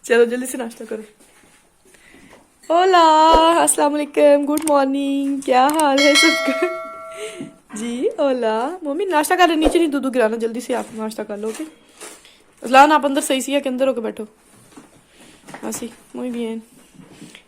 चलो जल्दी से नाश्ता करो। ओला, अस्सलाम वालेकुम, गुड मॉर्निंग, क्या हाल है सबका? जी ओला। मम्मी नाश्ता कर रहे, नीचे नहीं दूध गिराना, जल्दी से आप नाश्ता कर लो। ओके अजलान, आप अंदर सही सिया के अंदर होके बैठो। así, muy bien.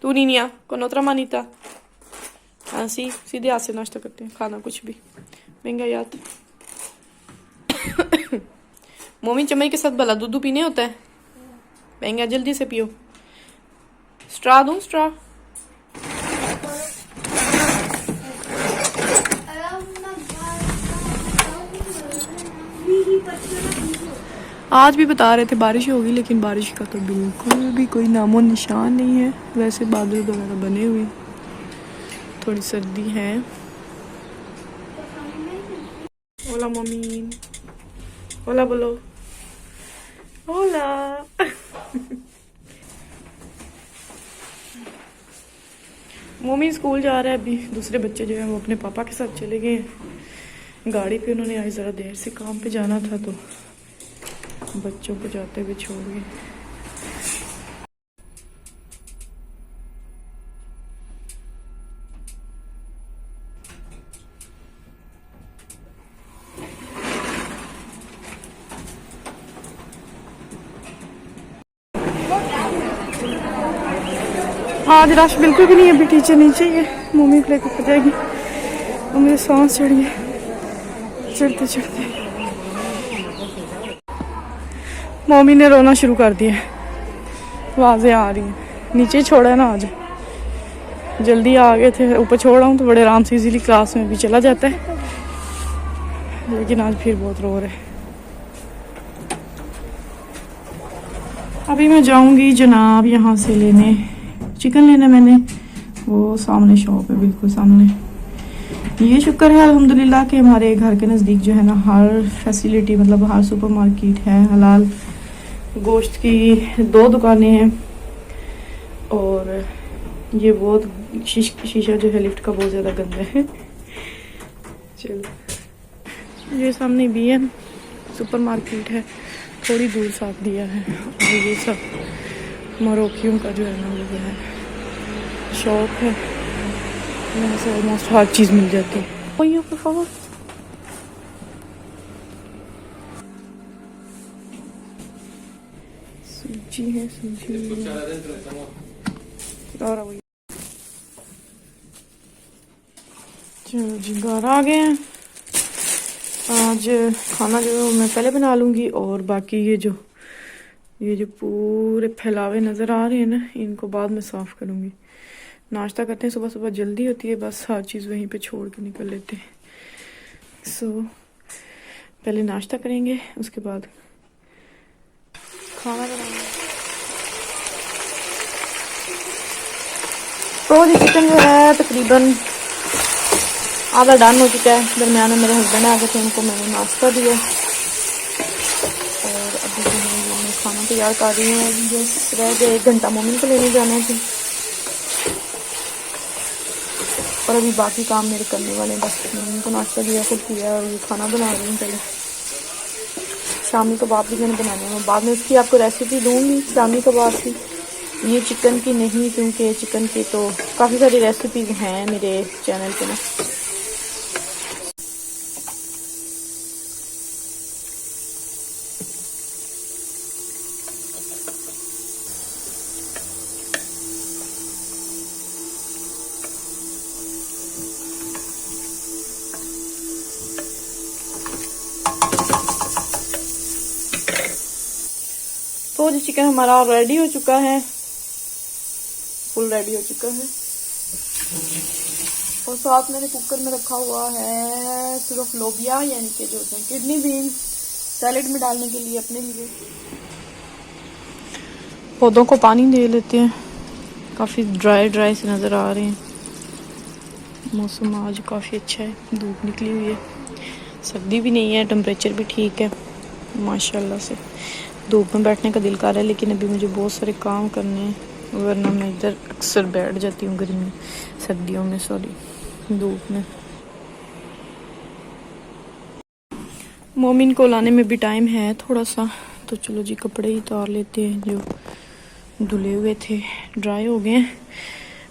तू Niña con otra manita. así, सीधे हाथ से नाश्ता करते हैं, खाना कुछ भी। महंगा याद। मोमिन चम्मच के साथ भला दूध पीने होता है? महंगा, जल्दी से पियो। स्ट्रा दूं? स्ट्रा आज भी बता रहे थे बारिश होगी, लेकिन बारिश का तो बिल्कुल भी कोई नामो निशान नहीं है। वैसे बादल वगैरह बने हुए, थोड़ी सर्दी है। ओला मोमीन, ओला बोलो, ओला। मोमीन स्कूल जा रहा है अभी। दूसरे बच्चे जो है वो अपने पापा के साथ चले गए हैं गाड़ी पे। उन्होंने आज ज़रा देर से काम पे जाना था, तो बच्चों को जाते हुए छोड़ गए। आज रश बिल्कुल भी नहीं है, अभी टीचर नहीं चाहिए। मम्मी को लेकर जाएगी और मेरे सांस चढ़ गए चढ़ते चढ़ते। मम्मी ने रोना शुरू कर दिया, आवाजें आ रही हैं। नीचे छोड़ा है ना, आज जल्दी आ गए थे। ऊपर छोड़ा हूँ तो बड़े आराम से इजीली क्लास में भी चला जाता है, लेकिन आज फिर बहुत रो रहे। अभी मैं जाऊंगी जनाब यहाँ से लेने, चिकन लेना। मैंने वो सामने शॉप है, बिल्कुल सामने। ये शुक्र है अल्हम्दुलिल्लाह कि हमारे घर के नज़दीक जो है ना हर फैसिलिटी, मतलब हर सुपरमार्केट है। हलाल गोश्त की 2 दुकानें हैं, और ये बहुत शीशा जो है लिफ्ट का बहुत ज़्यादा गंदा है। चलो, ये सामने भी है सुपरमार्केट है, थोड़ी दूर साथ दिया है। और ये सब मरोकियों का जो है ना वो है शॉप है, यहाँ से ऑलमोस्ट हर चीज़ मिल जाती है। OYO por favor। सूजी है, सूजी और वही। चलो जी, घर आ गए हैं। आज खाना जो मैं पहले बना लूँगी, और बाकी ये जो पूरे फैलावे नज़र आ रहे हैं ना, इनको बाद में साफ़ करूँगी। नाश्ता करते हैं, सुबह सुबह जल्दी होती है, बस हर चीज़ वहीं पे छोड़ के निकल लेते हैं। पहले नाश्ता करेंगे, उसके बाद खाना बनाएंगे। तो ये चिकन जो है तकरीबन आधा डन हो चुका है। दरमियान में मेरे हस्बैंड आ गए थे, उनको मैंने नाश्ता दिया, और अभी जो है मैं खाना तैयार कर रही हूँ। बस रह गए 1 घंटा मम्मी को लेने जाना थे, और अभी बाकी काम मेरे करने वाले हैं। बस मम्मी को नाश्ता दिया, खुद किया, और ये खाना बना रही हूँ। पहले शामी कबाब भी मैंने बनाने हैं, बाद में उसकी आपको रेसिपी दूँगी शामी कबाब की। ये चिकन की नहीं, क्योंकि चिकन की तो काफ़ी सारी रेसिपीज़ हैं मेरे चैनल पे ना। तो जो चिकन हमारा रेडी हो चुका है, फुल रेडी हो चुका है, और साथ मैंने कुकर में रखा हुआ है सिर्फ लोबिया, यानी कि जो होते हैं किडनी बीन्स, सैलेड में डालने के लिए अपने लिए। पौधों को पानी दे लेते हैं, काफ़ी ड्राई से नज़र आ रहे हैं। मौसम आज काफ़ी अच्छा है, धूप निकली हुई है, सर्दी भी नहीं है, टेम्परेचर भी ठीक है माशाल्लाह से। धूप में बैठने का दिल कर रहा है, लेकिन अभी मुझे बहुत सारे काम करने हैं, वरना मैं इधर अक्सर बैठ जाती हूँ सर्दियों में, धूप में। मोमिन को लाने में भी टाइम है थोड़ा सा, तो चलो जी कपड़े ही उतार लेते हैं जो धुले हुए थे, ड्राई हो गए हैं,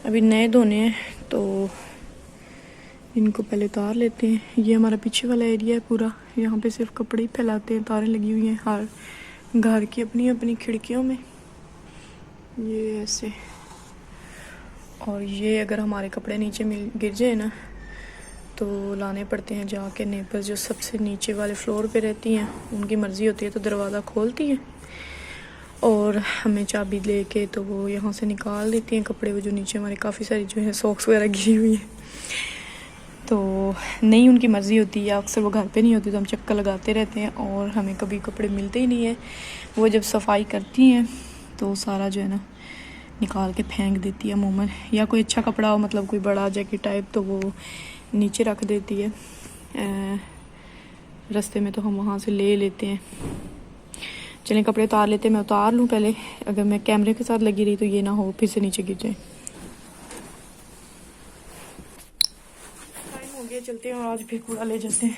अभी नए धोने हैं तो इनको पहले उतार लेते हैं। ये हमारा पीछे वाला एरिया है पूरा, यहाँ पे सिर्फ कपड़े ही फैलाते हैं, तारें लगी हुई हैं हर घर की अपनी अपनी खिड़कियों में, ये ऐसे। और ये अगर हमारे कपड़े नीचे मिल गिर जाए ना तो लाने पड़ते हैं जाके, नेबर्स जो सबसे नीचे वाले फ्लोर पे रहती हैं उनकी मर्ज़ी होती है तो दरवाज़ा खोलती हैं और हमें चाबी लेके तो वो यहाँ से निकाल देती हैं कपड़े, वो जो नीचे हमारे काफ़ी सारी जो है सॉक्स वगैरह गिरी हुई हैं तो नहीं, उनकी मर्ज़ी होती है। अक्सर वो घर पे नहीं होती तो हम चक्कर लगाते रहते हैं और हमें कभी कपड़े मिलते ही नहीं है। वो जब सफाई करती हैं तो सारा जो है ना निकाल के फेंक देती है अमूमन, या कोई अच्छा कपड़ा हो मतलब कोई बड़ा जैकेट टाइप तो वो नीचे रख देती है रास्ते में, तो हम वहाँ से ले लेते हैं। चलें कपड़े उतार लेते हैं, मैं उतार लूँ पहले, अगर मैं कैमरे के साथ लगी रही तो ये ना हो फिर से नीचे गिर जाए। टाइम हो गया, चलते हैं और आज फिर कूड़ा ले जाते हैं।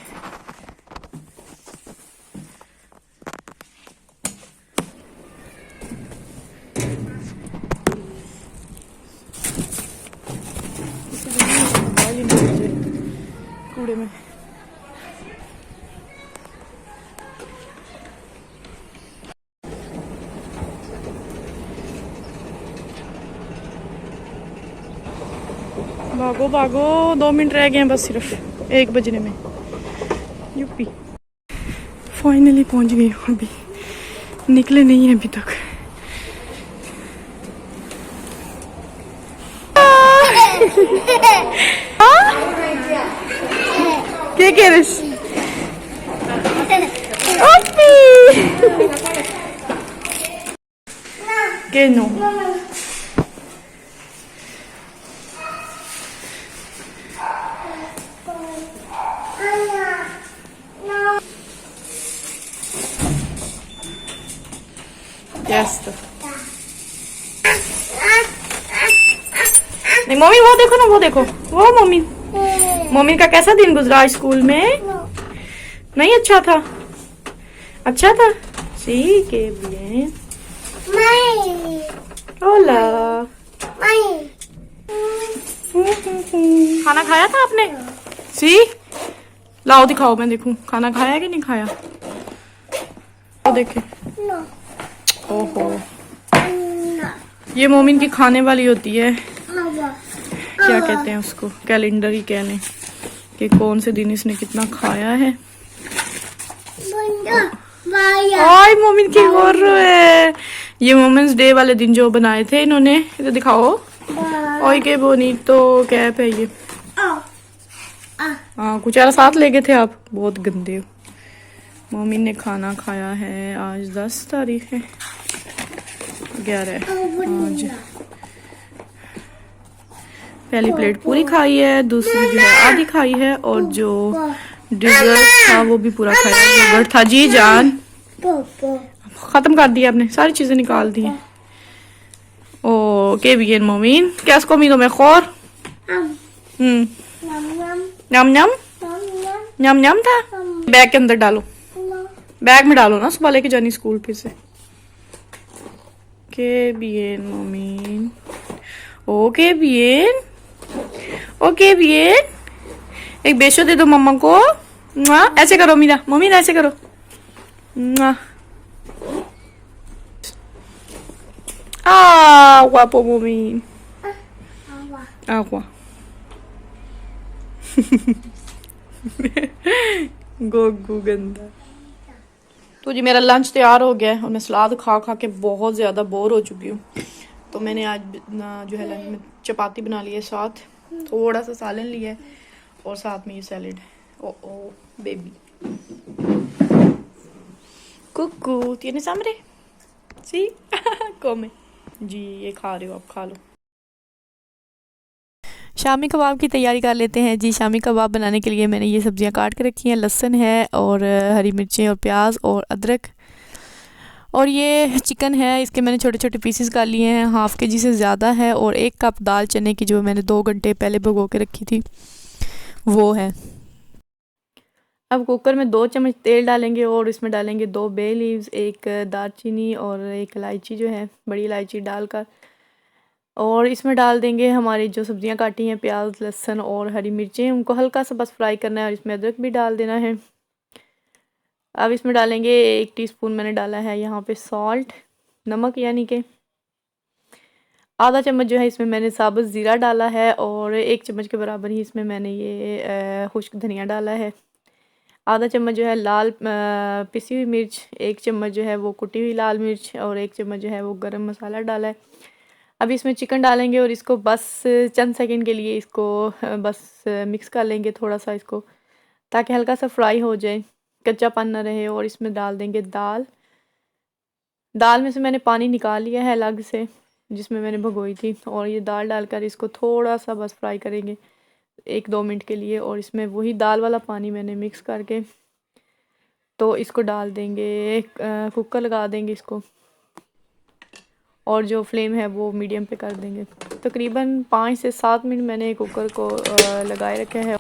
कूड़े में भागो भागो, 2 मिनट रह गए हैं बस, सिर्फ 1 बजने में। यूपी फाइनली पहुंच गई हूँ, अभी निकले नहीं है अभी तक। क्या कह रहे के नो यस तो नहीं मम्मी, वो देखो ना, वो देखो वो मम्मी, मम्मी का कैसा दिन गुजरा स्कूल में? नहीं अच्छा था? अच्छा था, सी के bien। होला खाना खाया था आपने? सी लाओ दिखाओ, मैं देखूं खाना खाया कि नहीं खाया, तो देखे। ओहो, ये मोमिन की खाने वाली होती है, क्या कहते हैं उसको, कैलेंडर ही कह लें कि कौन से दिन इसने कितना खाया है। ओए मोमिन की गोर है, ये मोमेंट्स डे वाले दिन जो बनाए थे इन्होंने, इधर दिखाओ। ओए के बोनी तो कैप है ये। हाँ कुछ यार साथ ले गए थे आप, बहुत गंदे हो। मोमिन ने खाना खाया है, आज 10 तारीख है, 11 आज। पहली प्लेट पूरी खाई है, दूसरी जो है आधी खाई है, और जो डिजर्ट था वो भी पूरा खाया। योगर्ट था जी जान, खत्म कर दिया आपने, सारी चीजें निकाल दी। ओ के bien मोमिन, क्या has comido mejor? नम नम नम नम था। बैग के अंदर डालो, बैग में डालो ना, सुबह लेके जानी स्कूल फिर से। के bien मोमिन, ओ के bien, ओ के bien। एक बेशो दे दो मम्मा को, ऐसे करो मीरा, मम्मी ऐसे करो। Guapo मोमिन, agua। गोगू गंदा। तो जी मेरा लंच तैयार हो गया है और मैं सलाद खा खा के बहुत ज़्यादा बोर हो चुकी हूँ, तो मैंने आज जो है लंच में चपाती बना ली है, साथ थोड़ा सा सालन लिया है और साथ में ये सैलेड। ओ बेबी कुकू tiene hambre? सी come जी, ये खा रहे हो आप, खा लो। शामी कबाब की तैयारी कर लेते हैं जी। शामी कबाब बनाने के लिए मैंने ये सब्जियां काट के रखी हैं, लहसुन है और हरी मिर्चें और प्याज और अदरक, और ये चिकन है, इसके मैंने छोटे छोटे पीसेस कर लिए हैं, हाफ़ के जी से ज़्यादा है, और 1 कप दाल चने की जो मैंने 2 घंटे पहले भिगो के रखी थी वो है। अब कुकर में 2 चम्मच तेल डालेंगे और इसमें डालेंगे 2 बे लीव्स, एक दालचीनी और एक इलायची जो है बड़ी इलायची डालकर, और इसमें डाल देंगे हमारी जो सब्जियां काटी हैं, प्याज, लहसुन और हरी मिर्चें, उनको हल्का सा बस फ्राई करना है और इसमें अदरक भी डाल देना है। अब इसमें डालेंगे 1 टीस्पून मैंने डाला है यहाँ पे सॉल्ट, नमक, यानी कि आधा चम्मच जो है इसमें मैंने साबुत ज़ीरा डाला है, और 1 चम्मच के बराबर ही इसमें मैंने ये खुश्क धनिया डाला है। आधा चम्मच जो है लाल पिसी हुई मिर्च, 1 चम्मच जो है वो कुटी हुई लाल मिर्च, और 1 चम्मच जो है वो गरम मसाला डाला है। अब इसमें चिकन डालेंगे और इसको बस चंद सेकंड के लिए इसको बस मिक्स कर लेंगे थोड़ा सा इसको, ताकि हल्का सा फ्राई हो जाए, कच्चापन ना रहे। और इसमें डाल देंगे दाल में से मैंने पानी निकाल लिया है अलग से, जिसमें मैंने भगोई थी, और ये दाल डालकर इसको थोड़ा सा बस फ्राई करेंगे 1-2 मिनट के लिए। और इसमें वही दाल वाला पानी मैंने मिक्स करके तो इसको डाल देंगे, कुकर लगा देंगे इसको, और जो फ्लेम है वो मीडियम पे कर देंगे। तकरीबन 5 से 7 मिनट मैंने कुकर को लगाए रखा है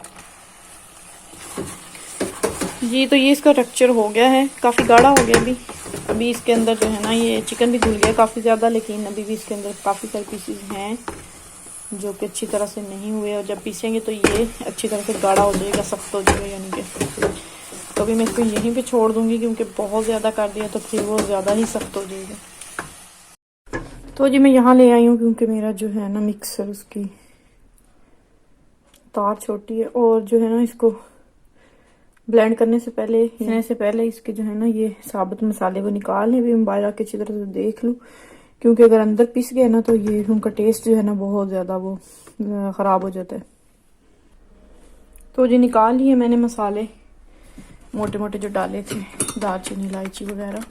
जी। तो ये इसका टेक्सचर हो गया है, काफ़ी गाढ़ा हो गया अभी इसके अंदर जो है ना ये चिकन भी धुल गया काफ़ी ज़्यादा, लेकिन अभी भी इसके अंदर काफ़ी सारे पीसेस हैं जो कि अच्छी तरह से नहीं हुए, और जब पीसेंगे तो ये अच्छी तरह से गाढ़ा हो जाएगा, सख्त हो जाएगा यानी कि। तो अभी मैं इसको यहीं पे छोड़ दूँगी, क्योंकि बहुत ज़्यादा कर दिया तो फिर वो ज़्यादा ही सख्त हो जाएगा। तो जी मैं यहाँ ले आई हूँ, क्योंकि मेरा जो है ना मिक्सर उसकी तार छोटी है, और जो है ना इसको ब्लेंड करने से पहले इसके जो है ना ये साबुत मसाले वो निकालने भी मोबाइल आके अच्छी तरह से देख लूँ, क्योंकि अगर अंदर पिस गए ना तो ये उनका टेस्ट जो है ना बहुत ज़्यादा वो ख़राब हो जाता है। तो जी निकाल लिए मैंने मसाले मोटे मोटे जो डाले थे, दालचीनी, इलायची वगैरह।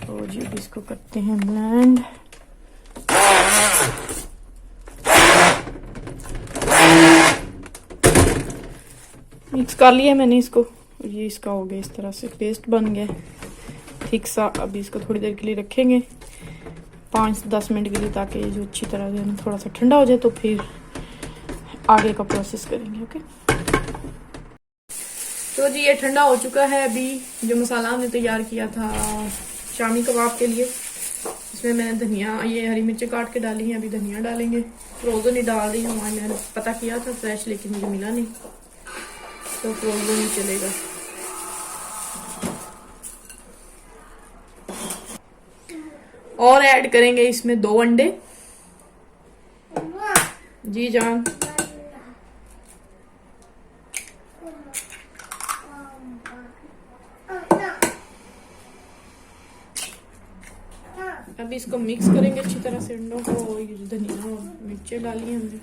तो जी इसको करते हैं ब्लेंड। मिक्स कर लिया मैंने इसको, ये इसका हो गया इस तरह से पेस्ट बन गया ठीक सा। अभी इसको थोड़ी देर के लिए रखेंगे 5 से 10 मिनट के लिए, ताकि ये जो अच्छी तरह जो है थोड़ा सा ठंडा हो जाए, तो फिर आगे का प्रोसेस करेंगे। ओके, तो जी ये ठंडा हो चुका है। अभी जो मसाला हमने तैयार किया था शामी कबाब के लिए, इसमें मैंने धनिया, ये हरी मिर्चें काट के डाली हैं, अभी धनिया डालेंगे। फ्रोजन ही डाल रही हूँ, मैंने पता किया था फ्रेश, लेकिन मुझे मिला नहीं, तो फ्रोजन ही चलेगा। और ऐड करेंगे इसमें 2 अंडे। जी जान, अभी इसको मिक्स करेंगे अच्छी तरह से अंडों को, और ये धनिया और मिर्चें डाली हमने।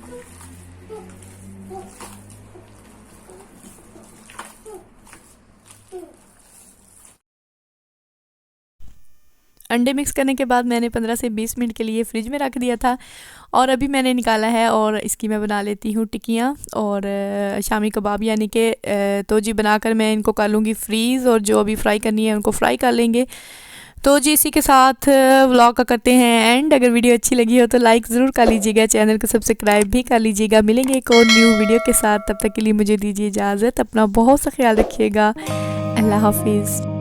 अंडे मिक्स करने के बाद मैंने 15 से 20 मिनट के लिए फ्रिज में रख दिया था, और अभी मैंने निकाला है, और इसकी मैं बना लेती हूँ टिक्कियाँ और शामी कबाब, यानी कि तो जी बनाकर मैं इनको कर लूँगी फ्रीज़, और जो अभी फ्राई करनी है उनको फ्राई कर लेंगे। तो जी इसी के साथ व्लॉग का करते हैं एंड। अगर वीडियो अच्छी लगी हो तो लाइक ज़रूर कर लीजिएगा, चैनल को सब्सक्राइब भी कर लीजिएगा। मिलेंगे एक और न्यू वीडियो के साथ, तब तक के लिए मुझे दीजिए इजाज़त। अपना बहुत सा ख्याल रखिएगा। अल्लाह हाफिज़।